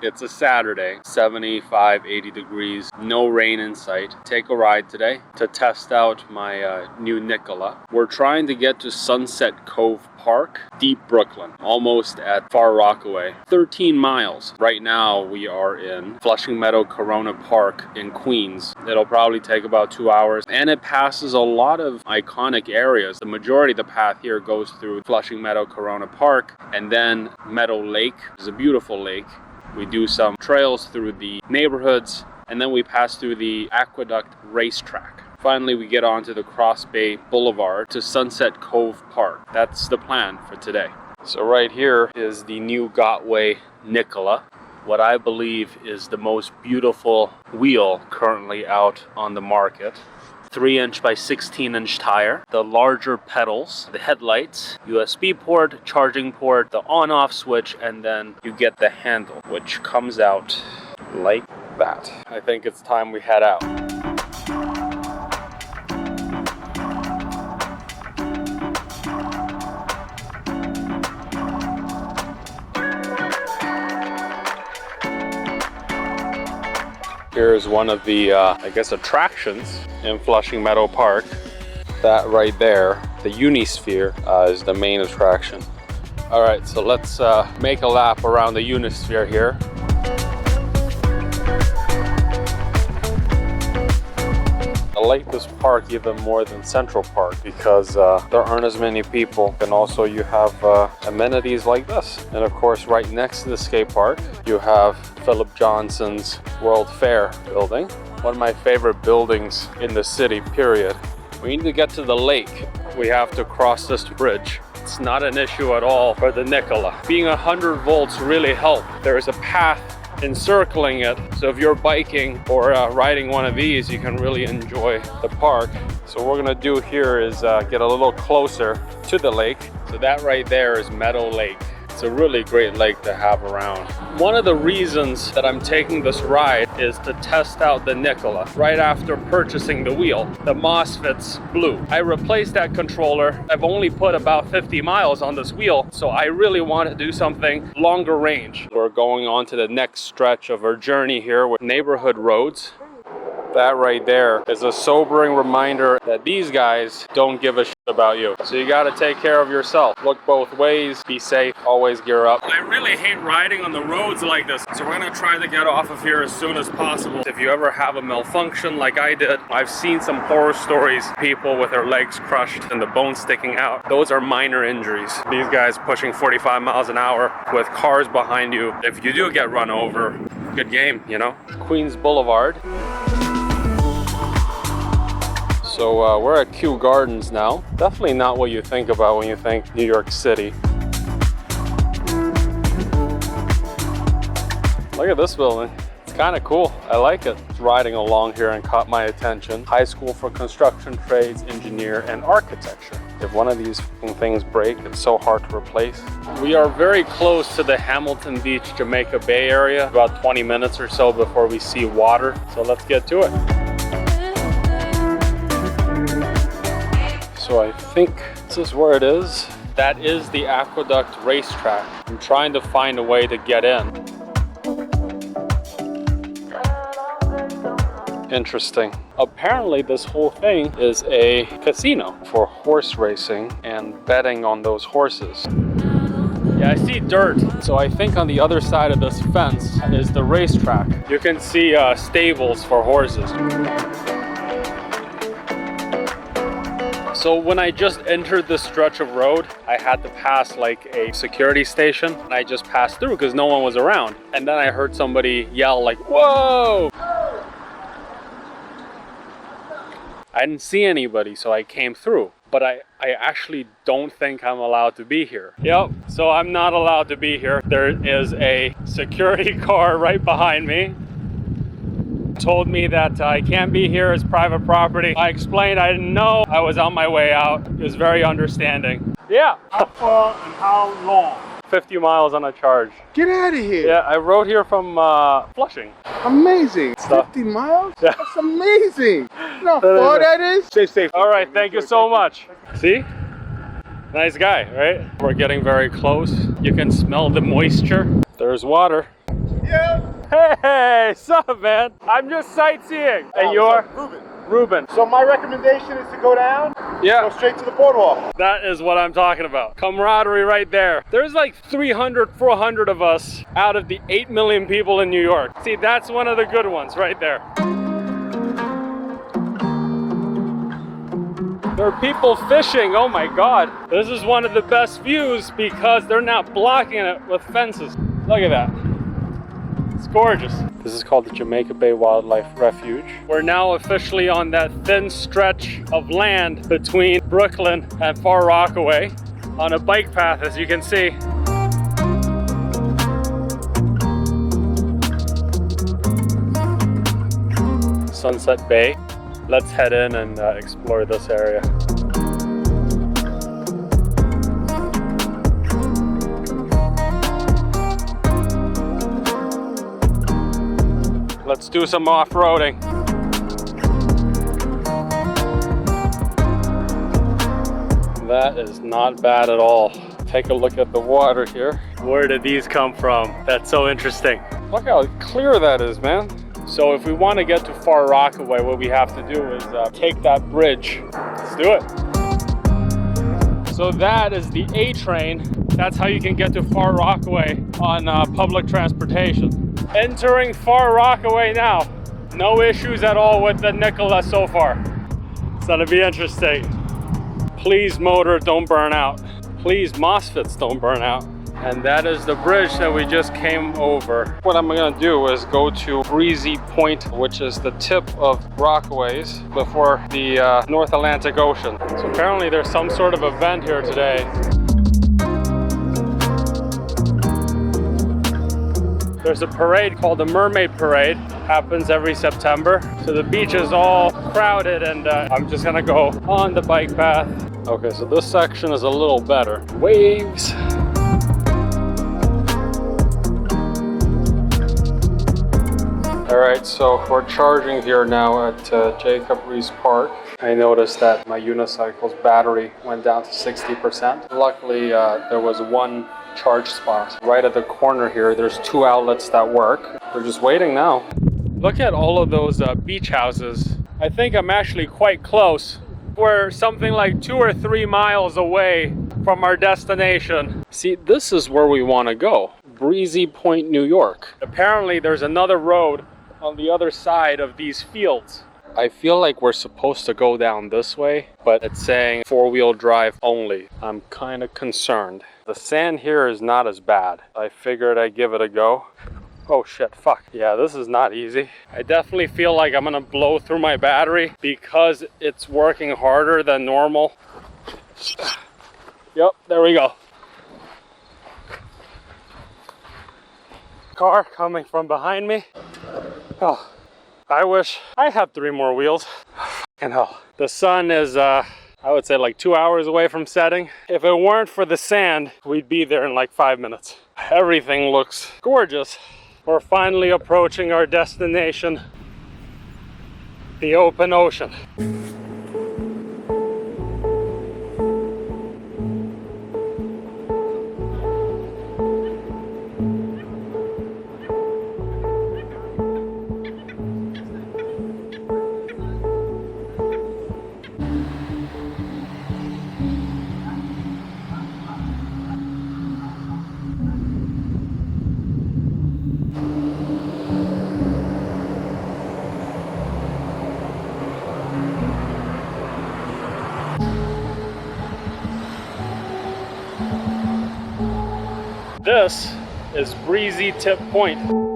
It's a Saturday, 75, 80 degrees, no rain in sight. Take a ride today to test out my new Nikola. We're trying to get to Sunset Cove Park, deep Brooklyn, almost at Far Rockaway. 13 miles. Right now we are in Flushing Meadow Corona Park in Queens. It'll probably take about 2 hours, and it passes a lot of iconic areas. The majority of the path here goes through Flushing Meadow Corona Park and then Meadow Lake. It's a beautiful lake. We do some trails through the neighborhoods, and then we pass through the Aqueduct Racetrack. Finally, we get onto the Cross Bay Boulevard to Sunset Cove Park. That's the plan for today. So right here is the new Rockaway Nikola, what I believe is the most beautiful wheel currently out on the market. 3-inch by 16-inch tire, the larger pedals, the headlights, USB port, charging port, the on-off switch, and then you get the handle, which comes out like that. I think it's time we head out. Here's one of the, I guess, attractions in Flushing Meadow Park. That right there, the Unisphere, is the main attraction. All right, so let's make a lap around the Unisphere here. I like this park even more than Central Park because there aren't as many people, and also you have amenities like this. And of course, right next to the skate park, you have Philip Johnson's World Fair building. One of my favorite buildings in the city, period. We need to get to the lake. We have to cross this bridge. It's not an issue at all for the Nikola. Being 100 volts really helped. There is a path encircling it, so if you're biking or riding one of these, you can really enjoy the park. So what we're gonna do here is get a little closer to the lake. So that right there is Meadow Lake. It's a really great lake to have around. One of the reasons that I'm taking this ride is to test out the Nikola. Right after purchasing the wheel, the MOSFETs blew. I replaced that controller. I've only put about 50 miles on this wheel, so I really want to do something longer range. We're going on to the next stretch of our journey here with neighborhood roads. That right there is a sobering reminder that these guys don't give a shit about you. So you gotta take care of yourself. Look both ways, be safe, always gear up. I really hate riding on the roads like this, so we're gonna try to get off of here as soon as possible. If you ever have a malfunction like I did, I've seen some horror stories, people with their legs crushed and the bones sticking out. Those are minor injuries. These guys pushing 45 miles an hour with cars behind you. If you do get run over, good game, you know? Queens Boulevard. So we're at Kew Gardens now. Definitely not what you think about when you think New York City. Look at this building. It's kind of cool. I like it. It's riding along here and caught my attention. High School for Construction Trades, Engineer, and Architecture. If one of these things break, it's so hard to replace. We are very close to the Hamilton Beach, Jamaica Bay area. About 20 minutes or so before we see water. So let's get to it. So I think this is where it is. That is the Aqueduct Racetrack. I'm trying to find a way to get in. Interesting. Apparently this whole thing is a casino for horse racing and betting on those horses. Yeah, I see dirt. So I think on the other side of this fence is the racetrack. You can see stables for horses. So when I just entered this stretch of road, I had to pass like a security station, and I just passed through because no one was around. And then I heard somebody yell like, "Whoa!" I didn't see anybody, so I came through. But I actually don't think I'm allowed to be here. Yep, so I'm not allowed to be here. There is a security car right behind me. Told me that I can't be here, as private property. I explained I didn't know. I was on my way out. He was very understanding. Yeah. How far and how long? 50 miles on a charge. Get out of here. Yeah, I rode here from Flushing. Amazing. 50 miles? Yeah. That's amazing. You know how far that is? Stay safe. All right, thank you so much. See? Nice guy, right? We're getting very close. You can smell the moisture. There's water. Yeah. Hey, sup, man? I'm just sightseeing. And you're? Ruben. So my recommendation is to go down, Yeah. go straight to the boardwalk. That is what I'm talking about. Camaraderie right there. There's like 300, 400 of us out of the 8 million people in New York. See, that's one of the good ones right there. There are people fishing, oh my God. This is one of the best views because they're not blocking it with fences. Look at that. It's gorgeous. This is called the Jamaica Bay Wildlife Refuge. We're now officially on that thin stretch of land between Brooklyn and Far Rockaway on a bike path, as you can see. Sunset Bay. Let's head in and explore this area. Let's do some off-roading. That is not bad at all. Take a look at the water here. Where did these come from? That's so interesting. Look how clear that is, man. So if we want to get to Far Rockaway, what we have to do is take that bridge. Let's do it. So that is the A train. That's how you can get to Far Rockaway on public transportation. Entering Far Rockaway now. No issues at all with the Nicola so far. It's gonna be interesting. Please motor, don't burn out. Please MOSFETs don't burn out. And that is the bridge that we just came over. What I'm gonna do is go to Breezy Point, which is the tip of Rockaways before the North Atlantic Ocean. So apparently there's some sort of event here today. There's a parade called the Mermaid Parade. Happens every September. So the beach is all crowded and I'm just gonna go on the bike path. Okay, so this section is a little better. Waves. All right, so we're charging here now at Jacob Riis Park. I noticed that my unicycle's battery went down to 60%. Luckily, there was one charge spot right at the corner here. There's 2 outlets that work. We're just waiting now. Look at all of those beach houses. I think I'm actually quite close. We're something like 2 or 3 miles away from our destination. See, this is where we want to go. Breezy Point, New York. Apparently there's another road on the other side of these fields. I feel like we're supposed to go down this way, but it's saying 4-wheel drive only. I'm kind of concerned. The sand here is not as bad. I figured I'd give it a go. Oh shit, fuck. Yeah, this is not easy. I definitely feel like I'm gonna blow through my battery because it's working harder than normal. Yep, there we go. Car coming from behind me. Oh, I wish I had 3 more wheels. Fucking hell. The sun is, I would say like 2 hours away from setting. If it weren't for the sand, we'd be there in like 5 minutes. Everything looks gorgeous. We're finally approaching our destination, the open ocean. This is Breezy Tip Point.